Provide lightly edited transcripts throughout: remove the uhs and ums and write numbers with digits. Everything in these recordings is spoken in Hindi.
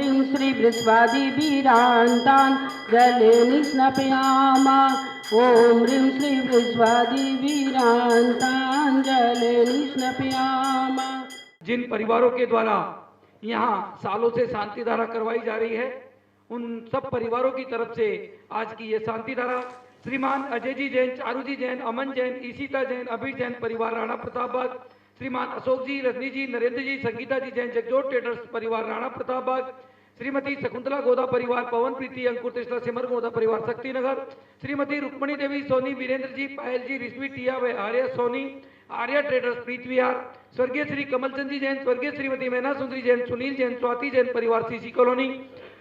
ह्रीं श्री वृषभादिवीरान्तान् जलेन स्नपयामा। ॐ ह्रीं श्री वृषभादिवीरान्तान् जलेन स्नपयामा। जिन परिवारों के द्वारा यहाँ सालों से शांति धारा करवाई जा रही है, उन सब परिवारों की तरफ से आज की ये शांति धारा श्रीमान अजय जी जैन, चारू जी जैन, अमन जैन, ईशिता जैन, अभीर जैन परिवार राणा प्रतापबाग, श्रीमान अशोक जी, रजनी जी, नरेंद्र जी, संगीता जी जैन, जगजोत ट्रेडर्स परिवार राणा प्रतापबाग, श्रीमती शकुंतला गोदा परिवार पवन प्रीति, अंकुर कृष्णा सिमर गोदा परिवार शक्तिनगर, श्रीमती रुक्मणी देवी सोनी, वीरेंद्र जी, पायल जी, रिश्वी टिया व आर्य सोनी, आर्या ट्रेडर्स प्रीत विहार, स्वर्गीय श्री कमलचंद जी जैन, स्वर्गीय श्रीमती मैना सुंदरी जैन, सुनील जैन, स्वाति जैन परिवार सीसी कॉलोनी,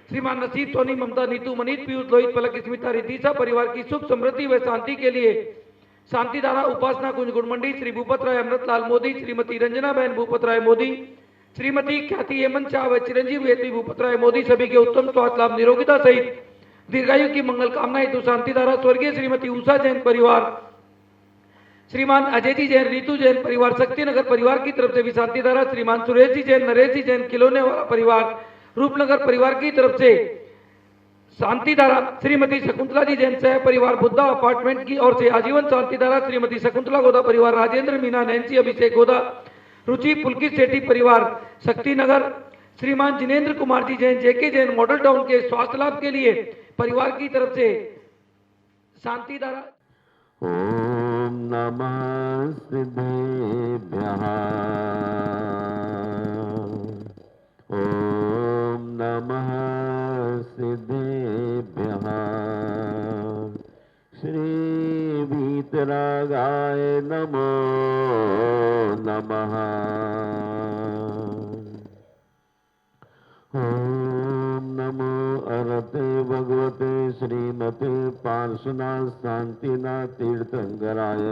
श्रीमान नसीब सोनी, ममता, नीतू, मनीत, पीयूष, लोहित, पलक, स्मिता, रितिशा परिवार की सुख समृद्धि व शांति के लिए शांति धारा उपासना कुंज गुणमंडी, श्री भूपत राय अमृतलाल मोदी, श्रीमती रंजना बहन भूपत राय मोदी, श्रीमती ख्याति हेमंत शाह व चिरंजीव हेतु भूपत राय मोदी सभी के उत्तम स्वास्थ्य लाभ निरोगिता सहित दीर्घायु की मंगल कामना हेतु शांति धारा स्वर्गीय श्रीमती उषा जैन परिवार, श्रीमान अजय जी जैन, रीतू जैन परिवार शक्तिनगर परिवार की तरफ से भी शांति धारा, श्रीमान सुरेश जी जैन, नरेश जी जैन खिलौने वाला परिवार रूपनगर परिवार की तरफ से शांति धारा, श्रीमती शकुंतला जी जैन सह परिवार बुद्धा अपार्टमेंट की ओर से आजीवन शांति धारा, श्रीमती शकुंतला गोदा परिवार राजेंद्र मीना, नैन्सी, अभिषेक गोदा, रुचि पुलकित सेठी परिवार शक्तिनगर, श्रीमान जिनेन्द्र कुमार जी जैन, जेके जैन मॉडल टाउन के स्वास्थ्य लाभ के लिए परिवार की तरफ से शांति धारा। ओम नमः सिद्धेभ्यः, ओम नमः सिद्धेभ्यः, श्री वीतरागाय नमो नमः। ओम नमो अरते भगवते श्रीमते पार्श्वनाथ शांतिनाथ तीर्थंकराय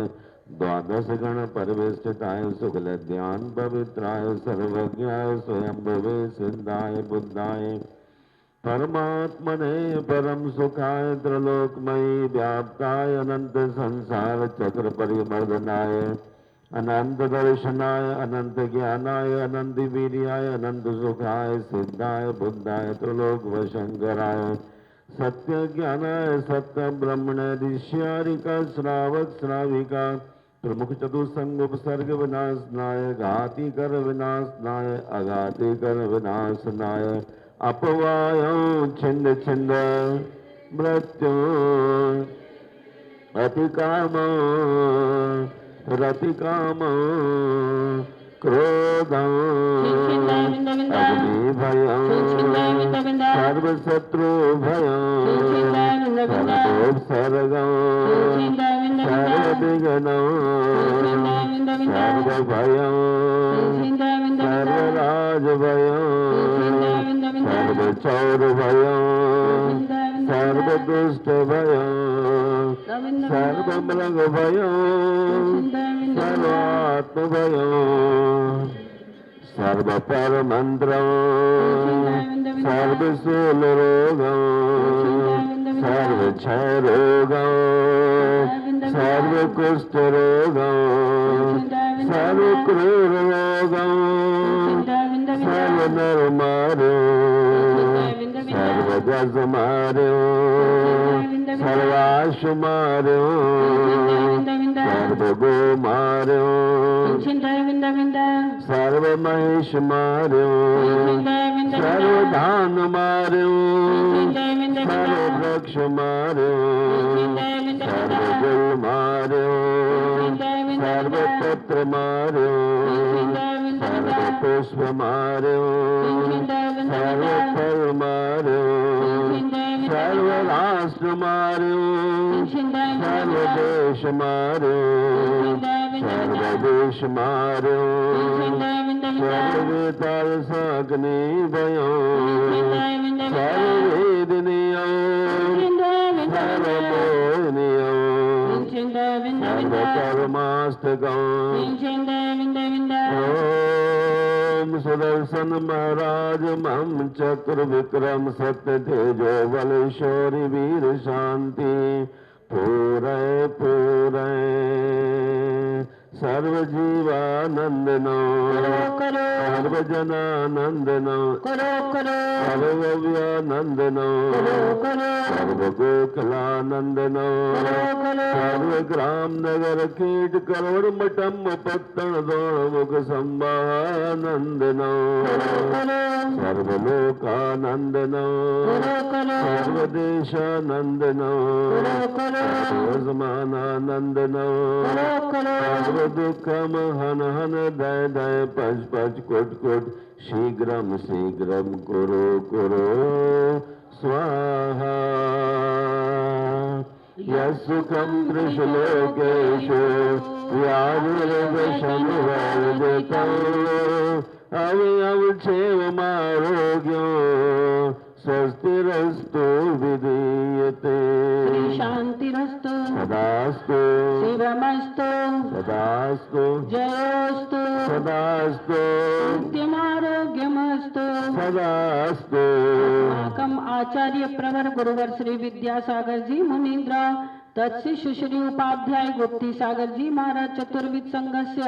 द्वादश गण परिवेष्टिताय शुक्ल ध्यान पवित्राय सर्वज्ञाय स्वयंभवे सिद्धाय बुद्धाय परमात्मने परम सुखाय त्रिलोकमयी व्याप्ताय अनंत संसार चक्र परिमर्दनाय अनंत दर्शनाय अनंत ज्ञानाय अनंत वीर्याय अनंत सुखाय सिद्धाय बुद्धाय त्रिलोक वशंकराय सत्य ज्ञानाय सत्य ब्रह्मणे ऋष्यारिका श्रावक श्राविका प्रमुख चतुसंग उपसर्ग विनाशनाय घाती कर विनाशनाय अघाती कर विनाशनाय अपवायों छिंद छिंद मृत्यु अतिकामो रतिकामो क्रोधं अग्नि भयं सर्वशत्रु भयं सर्वोपसर्गं सर्वविघ्नं सर्वभयं सर्वराजभयं सर्वचौरभयं सर्वदुष्टभयं सर्वमृगभयं सर्वात्मभयं सर्वपरमन्त्रं सर्वशूलरोगं सर्वक्षयरोगं सर्वकुष्ठरोगं सर्वक्रूररोगं सर्वनरमार्यो सर्वगजमार्यो सर्वाशुमार्यो सर्वगोमार्यो सर्वमहिषमार्यो सर्वधानमार्यो सर्ववृक्षमार्यो सर्वगुलमार्यो सर्वपत्रमार्यो सर्वपुष्पमार्यो सर्वफलमार्यो सर्वराष्ट्रमार्यो सर्वदेशमार्यो सर्वदेशमार्यो सर्ववेतालसाग्निभयो सर्ववेदनीयो सर्वमोहनीयो सर्वकर्माष्टकं ओम सुदर्शन महाराज मम चक्र विक्रम सत्य तेजो बल शौर्य वीर शांति पूरे पूरे सर्वजीवानंदनो करो सर्वजनानंदनो करो करो सर्वव्यानंदनो करो सर्वगोकुलानंदनो करो सर्वग्राम नगर कीट करोड़ मठम पत्तन दोण मुख संभानंदनो सर्वलोकानंदनो सर्वदेशानंदनो सर्वसमानानंदनो सर्वदुःखम हन हन दय दय पच पच कुट कुट शीघ्रम शीघ्रम कुरु कुरु स्वाहा यस्सुखं त्रिशलोकेषु व्याधिर्वशनुवर्धितं अवयवक्षेममारोग्यो स्वस्तिरस्तु विधीयते शांतिरस्तु सदास्तु शिवमस्तु सदास्तु जयोस्तु सदास्तु नित्यमारोग्यमस्तु सदास्तु अस्माकम् आचार्य प्रवर गुरुवर श्री विद्यासागर जी मुनीन्द्र तत्शिष्य श्री उपाध्याय गुप्ती सागर जी महाराज चतुर्विद संघस्य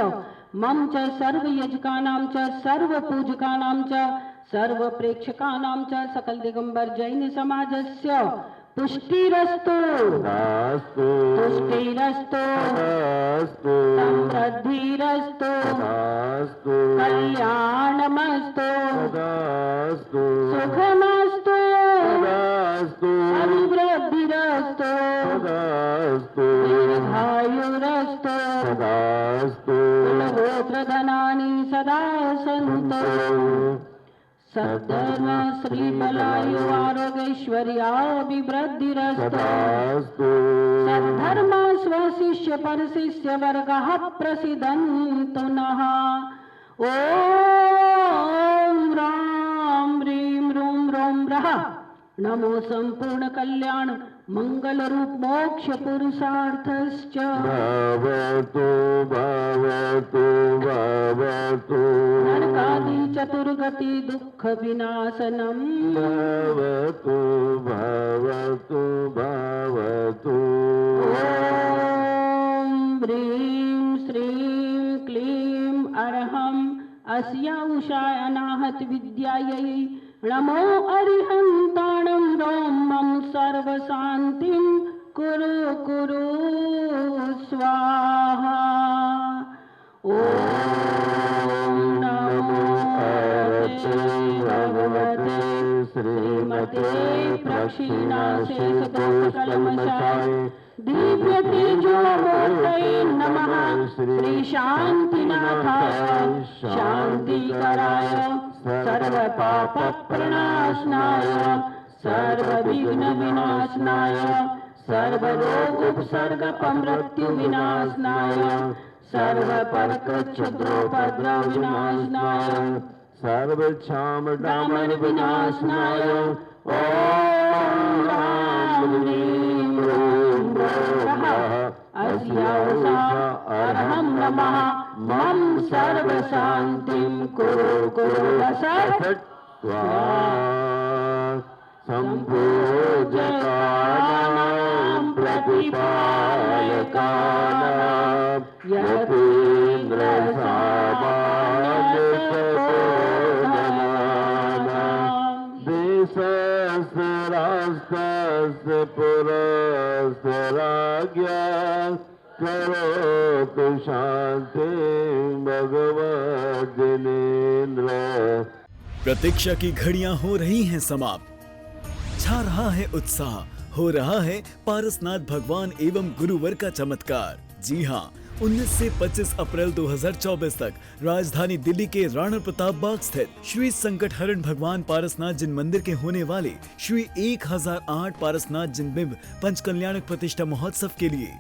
मम च सर्व यजकानां च सर्व पूजकानां च सर्व प्रेक्षकानां च सकल दिगंबर जैन समाजस्य पुष्टिरस्तु सदास्तु पुष्टिरस्तु सदास्तु समृद्धिरस्तु सदास्तु कल्याणमस्तु सदास्तु सुखमस्तु सदास्तु समृद्धिरस्तु सदास्तु दीर्घायुरस्तु सदास्तु कुलगोत्रधनानि सदा सन्तु सद्धर्म श्रीबलायु आरोग्यैश्वर्याभिवृद्धिरस्तु सदास्तु सद्धर्म स्वशिष्य परशिष्य वर्गः प्रसीदन्तु नः ॐ राम ह्रीं रूं रों रः नमो संपूर्ण कल्याण मंगल रूप मोक्ष पुरुषार्थश्च भवतु भवतु भवतु नरकादि चतुर्गति दुःख विनाशनम् भवतु भवतु भवतु ॐ ह्रीं श्रीं क्लीं अर्हम् अस्या उषाय अनाहत विद्यायै नमो अरिहन्ताणं रों मम सर्वशान्तिं कुरु कुरु स्वाहा ॐ नमो भगवते श्रीमते प्रक्षिणाशेषदोषकल्मषाय दिव्य तेजोमूर्तये नमः श्री शान्तिनाथाय शान्तिकराय सर्व पाप प्रणाशनाय सर्व विघ्न विनाशनाय सर्व रोग उपसर्ग मृत्यु विनाशनाय सर्व परक क्षुद्रोपद्रव विनाशनाय सर्व क्षाम डामर विनाशनाय ॐ राम ह्रीं रूं रः अस्या अहं नमः मम सर्व शान्तिं कुरु कुरु सम्पूजकानां प्रतिपालकानां यतीन्द्रसामान्यतपोधनानां देशस्य राष्ट्रस्य पुरस्य राज्ञा करोतु शांति भगवत जिनेन्द्र। प्रतीक्षा की घड़ियां हो रही हैं समाप्त, छा रहा है उत्साह, हो रहा है पारसनाथ भगवान एवं गुरुवर का चमत्कार। जी हाँ, 19 से 25 अप्रैल 2024 तक राजधानी दिल्ली के राणा प्रताप बाग स्थित श्री संकट हरण भगवान पारसनाथ जिन मंदिर के होने वाले श्री 1008 पारसनाथ जिन बिंब पंचकल्याणक प्रतिष्ठा महोत्सव के लिए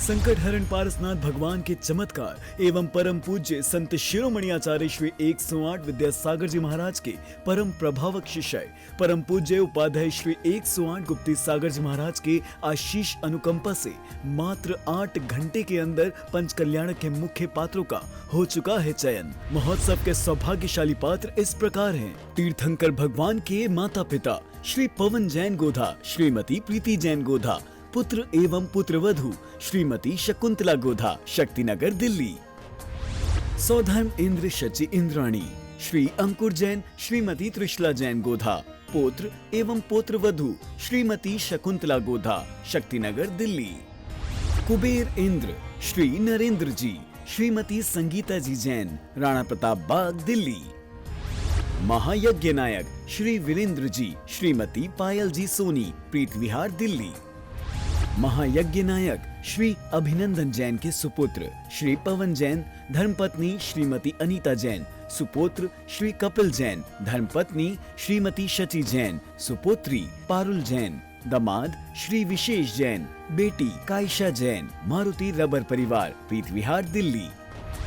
संकट हरण पारसनाथ भगवान के चमत्कार एवं परम पूज्य संत शिरोमणि आचार्य श्री 108 विद्यासागर जी महाराज के परम प्रभावक शिष्य परम पूज्य उपाध्याय श्री 108 गुप्ती सागर जी महाराज के आशीष अनुकंपा से मात्र 8 घंटे के अंदर पंचकल्याणक के मुख्य पात्रों का हो चुका है चयन। महोत्सव के सौभाग्यशाली पात्र इस प्रकार हैं: तीर्थंकर भगवान के माता पिता श्री पवन जैन गोधा, श्रीमती प्रीति जैन गोधा, पुत्र एवं पुत्रवधू श्रीमती शकुंतला गोधा, शक्तिनगर दिल्ली। सौधर्म इंद्र शची इंद्राणी श्री अंकुर जैन, श्रीमती त्रिशला जैन गोधा, पौत्र एवं पौत्रवधू श्रीमती शकुंतला गोधा, शक्तिनगर दिल्ली। कुबेर इंद्र श्री नरेंद्र जी, श्रीमती संगीता जी जैन, राणा प्रताप बाग दिल्ली। महायज्ञ नायक श्री वीरेंद्र जी, श्रीमती पायल जी सोनी, प्रीत विहार दिल्ली। महायज्ञ नायक श्री अभिनंदन जैन के सुपुत्र श्री पवन जैन, धर्मपत्नी श्रीमती अनीता जैन, सुपुत्र श्री कपिल जैन, धर्मपत्नी श्रीमती शची जैन, सुपुत्री पारुल जैन, दामाद श्री विशेष जैन, बेटी कायशा जैन, मारुति रबर परिवार, प्रीत विहार दिल्ली।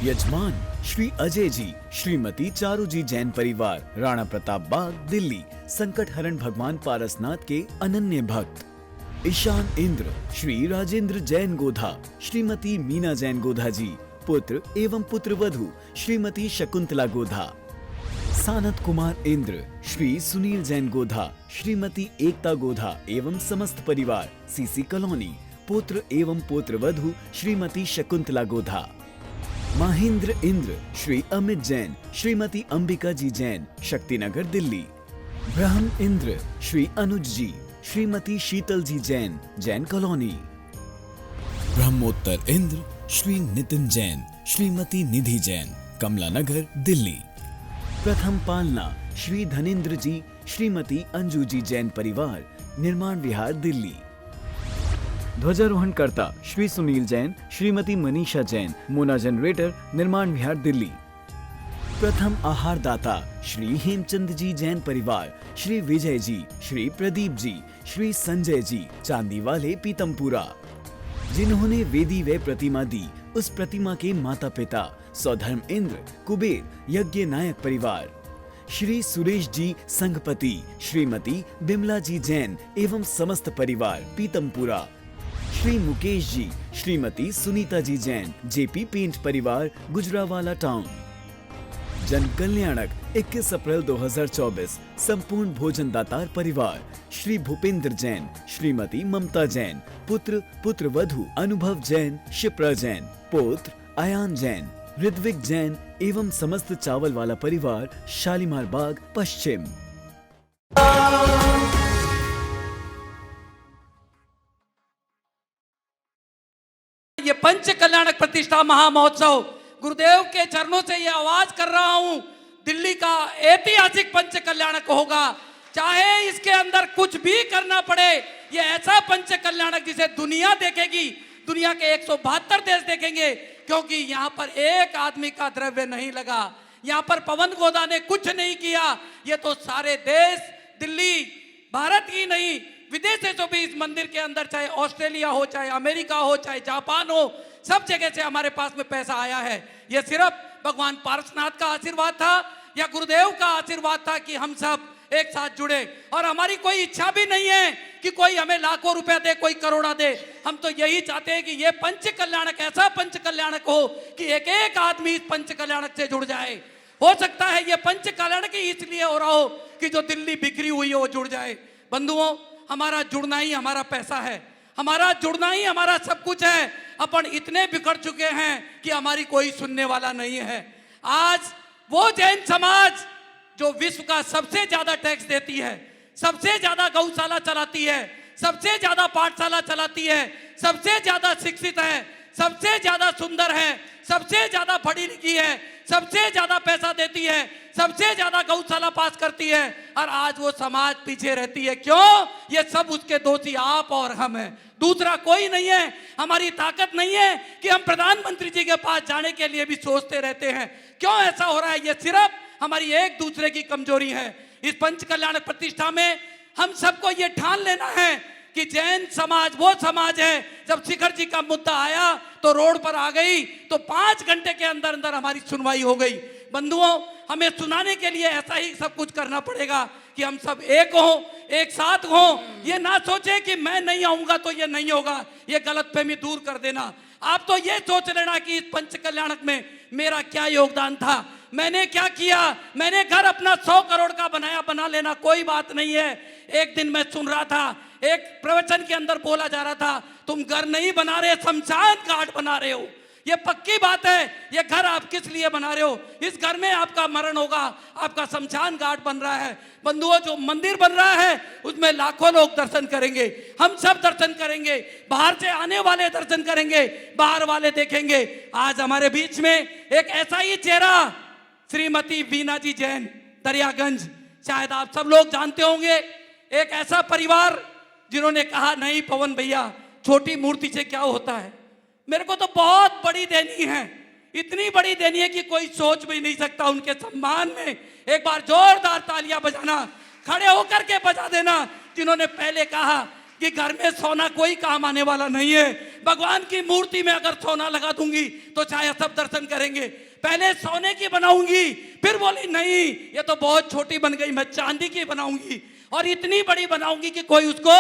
यजमान श्री अजय जी, श्रीमती चारू जी जैन परिवार, राणा प्रताप बाग दिल्ली, संकट हरण भगवान पारसनाथ के अनन्य भक्त। ईशान इंद्र श्री राजेंद्र जैन गोधा, श्रीमती मीना जैन गोधा जी, पुत्र एवं पुत्रवधू श्रीमती शकुंतला गोधा। सानत कुमार इंद्र श्री सुनील जैन गोधा, श्रीमती एकता गोधा एवं समस्त परिवार, सीसी कॉलोनी, पुत्र एवं पुत्रवधू श्रीमती शकुंतला गोधा। महेंद्र इंद्र श्री अमित जैन, श्रीमती अंबिका जी जैन, शक्तिनगर दिल्ली। ब्रह्म इंद्र श्री अनुज जी, श्रीमती शीतल जी जैन, जैन कॉलोनी। ब्रह्मोत्तर इंद्र श्री नितिन जैन, श्रीमती निधि जैन, कमला नगर दिल्ली। प्रथम पालना श्री धनेन्द्र जी, श्रीमती अंजू जी जैन परिवार, निर्माण विहार दिल्ली। ध्वजारोहण करता श्री सुनील जैन, श्रीमती मनीषा जैन, मोना जनरेटर, निर्माण विहार दिल्ली। प्रथम आहार दाता श्री हेमचंद जी जैन परिवार, श्री विजय जी, श्री प्रदीप जी, श्री संजय जी, चांदी वाले पीतमपुरा। जिन्होंने वेदी व प्रतिमा दी, उस प्रतिमा के माता पिता सौधर्म इंद्र कुबेर यज्ञ नायक परिवार। श्री सुरेश जी संघपति, श्रीमती बिमला जी जैन एवं समस्त परिवार, पीतमपुरा। श्री मुकेश जी, श्रीमती सुनीता जी जैन, जेपी पेंट परिवार, गुजरावाला टाउन। जन कल्याणक 21 अप्रैल 2024, संपूर्ण भोजन दातार परिवार, श्री भूपेंद्र जैन, श्रीमती ममता जैन, पुत्र पुत्रवधू अनुभव जैन, शिप्रा जैन, पौत्र आयान जैन, ऋत्विक जैन एवं समस्त चावल वाला परिवार, शालीमार बाग पश्चिम। ये पंच कल्याणक प्रतिष्ठा महामहोत्सव गुरुदेव के चरणों से ये आवाज कर रहा हूं, दिल्ली का ऐतिहासिक पंच कल्याणक होगा। चाहे इसके अंदर कुछ भी करना पड़े, ये ऐसा पंच कल्याणक जिसे दुनिया देखेगी, दुनिया के 172 देश देखेंगे, क्योंकि यहाँ पर एक आदमी का द्रव्य नहीं लगा, यहाँ पर पवन गोदा ने कुछ नहीं किया। ये तो सारे देश, दिल्ली, भारत ही नहीं विदेशों से भी इस मंदिर के अंदर, चाहे ऑस्ट्रेलिया हो, चाहे अमेरिका हो, चाहे जापान हो, सब जगह से हमारे पास में पैसा आया है। यह सिर्फ भगवान पारसनाथ का आशीर्वाद था या गुरुदेव का आशीर्वाद था कि हम सब एक साथ जुड़े। और हमारी कोई इच्छा भी नहीं है कि कोई हमें लाखों रुपए दे, कोई करोड़ा दे। हम तो यही चाहते हैं कि ये पंच कल्याणक ऐसा पंच कल्याणक हो कि एक एक आदमी इस पंच कल्याणक से जुड़ जाए। हो सकता है ये पंच कल्याणक ही इसलिए हो रहा हो कि जो दिल्ली बिखरी हुई हो वो जुड़ जाए। बंधुओं, हमारा जुड़ना ही हमारा पैसा है, हमारा जुड़ना ही हमारा सब कुछ है। अपन इतने बिखर चुके हैं कि हमारी कोई सुनने वाला नहीं है। आज वो जैन समाज जो विश्व का सबसे ज्यादा टैक्स देती है, सबसे ज्यादा गौशाला चलाती है, सबसे ज्यादा पाठशाला चलाती है, सबसे ज्यादा शिक्षित है, सबसे ज्यादा सुंदर है, सबसे ज्यादा पढ़ी लिखी है, सबसे ज्यादा पैसा देती है, सबसे ज्यादा गौशाला पास करती है, और आज वो समाज पीछे रहती है। क्यों? ये सब उसके दोषी आप और हम हैं, दूसरा कोई नहीं है। हमारी ताकत नहीं है कि हम प्रधानमंत्री जी के पास जाने के लिए भी सोचते रहते हैं। क्यों ऐसा हो रहा है? ये सिर्फ हमारी एक दूसरे की कमजोरी है। इस पंच कल्याण प्रतिष्ठा में हम सबको ये ठान लेना है कि जैन समाज वो समाज है, जब शिखर जी का मुद्दा आया तो रोड पर आ गई, तो 5 घंटे के अंदर अंदर हमारी सुनवाई हो गई। बंधुओं, हमें सुनाने के लिए ऐसा ही सब कुछ करना पड़ेगा कि हम सब एक हों, एक साथ हों। ये ना सोचे कि मैं नहीं आऊंगा तो ये नहीं होगा, ये गलतफहमी दूर कर देना। आप तो ये सोच लेना कि इस पंच कल्याणक में मेरा क्या योगदान था, मैंने क्या किया। मैंने घर अपना 100 करोड़ का बनाया, बना लेना, कोई बात नहीं है। एक दिन मैं सुन रहा था, एक प्रवचन के अंदर बोला जा रहा था, तुम घर नहीं बना रहे, शमशान घाट बना रहे हो। ये पक्की बात है। ये घर आप किस लिए बना रहे हो? इस घर में आपका मरण होगा, आपका शमशान घाट बन रहा है। बंधुओं, जो मंदिर बन रहा है उसमें लाखों लोग दर्शन करेंगे, हम सब दर्शन करेंगे, बाहर से आने वाले दर्शन करेंगे, बाहर वाले देखेंगे। आज हमारे बीच में एक ऐसा ही चेहरा, श्रीमती वीना जी जैन, दरियागंज, शायद आप सब लोग जानते होंगे। एक ऐसा परिवार जिन्होंने कहा, नहीं पवन भैया, छोटी मूर्ति से क्या होता है, मेरे को तो बहुत बड़ी देनी है, इतनी बड़ी देनी है कि कोई सोच भी नहीं सकता। उनके सम्मान में एक बार जोरदार तालियां बजाना, खड़े होकर के बजा देना। जिन्होंने पहले कहा कि घर में सोना कोई काम आने वाला नहीं है, भगवान की मूर्ति में अगर सोना लगा दूंगी तो शायद सब दर्शन करेंगे। पहले सोने की बनाऊंगी, फिर बोली नहीं ये तो बहुत छोटी बन गई, मैं चांदी की बनाऊंगी और इतनी बड़ी बनाऊंगी कि कोई उसको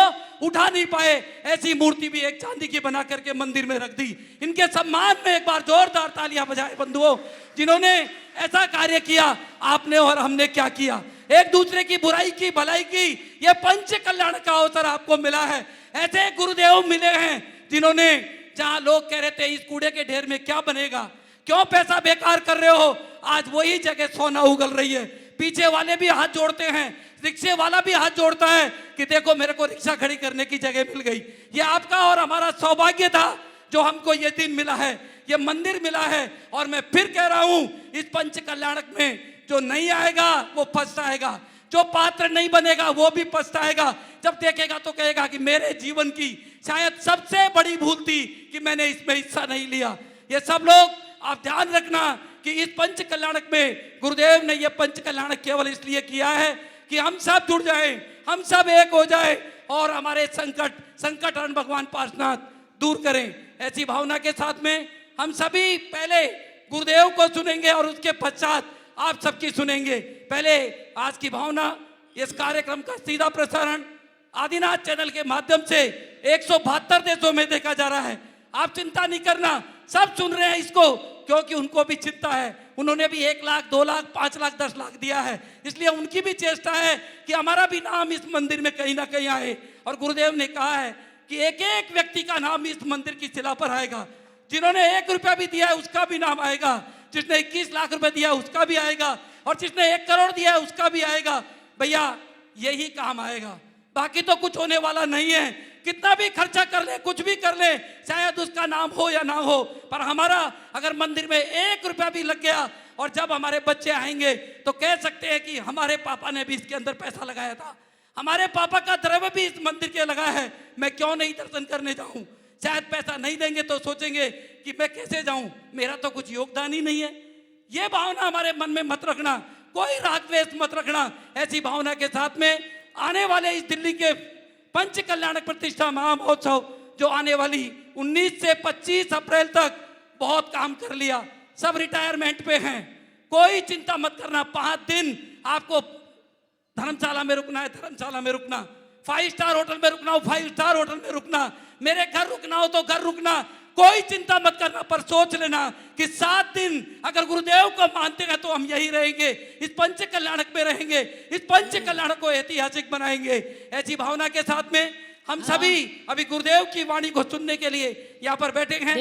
उठा नहीं पाए। ऐसी मूर्ति भी एक चांदी की बना करके मंदिर में रख दी। इनके सम्मान में एक बार जोरदार तालियां बजाए बंधुओं, जिन्होंने ऐसा कार्य किया। आपने और हमने क्या किया? एक दूसरे की बुराई की, भलाई की। ये पंच कल्याण का अवसर आपको मिला है। ऐसे गुरुदेव मिले हैं जिन्होंने, जहां लोग कह रहे थे इस कूड़े के ढेर में क्या बनेगा, क्यों पैसा बेकार कर रहे हो, आज वही जगह सोना उगल रही है। पीछे वाले भी हाथ जोड़ते हैं, रिक्शे वाला भी हाथ जोड़ता है कि देखो मेरे को रिक्शा खड़ी करने की जगह मिल गई। ये आपका और हमारा सौभाग्य था जो हमको ये दिन मिला है, ये मंदिर मिला है। और मैं फिर कह रहा हूं, इस पंच कल्याणक में जो नहीं आएगा वो पछताएगा, जो पात्र नहीं बनेगा वो भी पछताएगा। जब देखेगा तो कहेगा कि मेरे जीवन की शायद सबसे बड़ी भूल थी कि मैंने इसमें हिस्सा नहीं लिया। ये सब लोग आप ध्यान रखना कि इस पंच कल्याणक में गुरुदेव ने ये पंच कल्याणक केवल इसलिए किया है कि हम सब जुड़ जाएं, हम सब एक हो जाएं और हमारे संकट हरण भगवान पार्श्वनाथ दूर करें। ऐसी भावना के साथ में हम सभी पहले गुरुदेव को सुनेंगे और उसके पश्चात आप सबकी सुनेंगे। पहले आज की भावना, इस कार्यक्रम का सीधा प्रसारण आदिनाथ चैनल के माध्यम से 172 देशों में देखा जा रहा है। आप चिंता नहीं करना, सब सुन रहे हैं इसको, क्योंकि उनको भी चिंता है। उन्होंने भी 1 लाख, 2 लाख, 5 लाख, 10 लाख दिया है, इसलिए उनकी भी चेष्टा है कि हमारा भी नाम इस मंदिर में कहीं ना कहीं आए। और गुरुदेव ने कहा है कि एक एक व्यक्ति का नाम इस मंदिर की शिला पर आएगा। जिन्होंने 1 रुपया भी दिया है उसका भी नाम आएगा, जिसने 21 लाख रुपए दिया उसका भी आएगा, और जिसने 1 करोड़ दिया है उसका भी आएगा। भैया यही काम आएगा, बाकी तो कुछ होने वाला नहीं है। कितना भी खर्चा कर ले, कुछ भी कर ले, शायद उसका नाम हो या ना हो, पर हमारा अगर मंदिर में 1 रुपया भी लग गया और जब हमारे बच्चे आएंगे तो कह सकते हैं कि हमारे पापा ने भी इसके अंदर पैसा लगाया था, हमारे पापा का द्रव्य भी इस मंदिर के लगा है, मैं क्यों नहीं दर्शन करने जाऊं। शायद पैसा नहीं देंगे तो सोचेंगे कि मैं कैसे जाऊं, मेरा तो कुछ योगदान ही नहीं है। ये भावना हमारे मन में मत रखना, कोई राग द्वेष मत रखना। ऐसी भावना के साथ में आने वाले इस दिल्ली के पंच कल्याणक प्रतिष्ठा महामहोत्सव जो आने वाली 19 से 25 अप्रैल तक बहुत काम कर लिया, सब रिटायरमेंट पे हैं, कोई चिंता मत करना। 5 दिन आपको धर्मशाला में रुकना है, धर्मशाला में रुकना, 5 स्टार होटल में रुकना हो, 5 स्टार होटल में रुकना, मेरे घर रुकना हो तो घर रुकना, कोई चिंता मत करना। पर सोच लेना कि 7 दिन अगर गुरुदेव को मानते हैं तो हम यही रहेंगे, इस पंच कल्याणक में रहेंगे, इस पंच कल्याणक को ऐतिहासिक बनाएंगे। ऐसी भावना के साथ में हम सभी अभी गुरुदेव की वाणी को सुनने के लिए यहाँ पर बैठे हैं।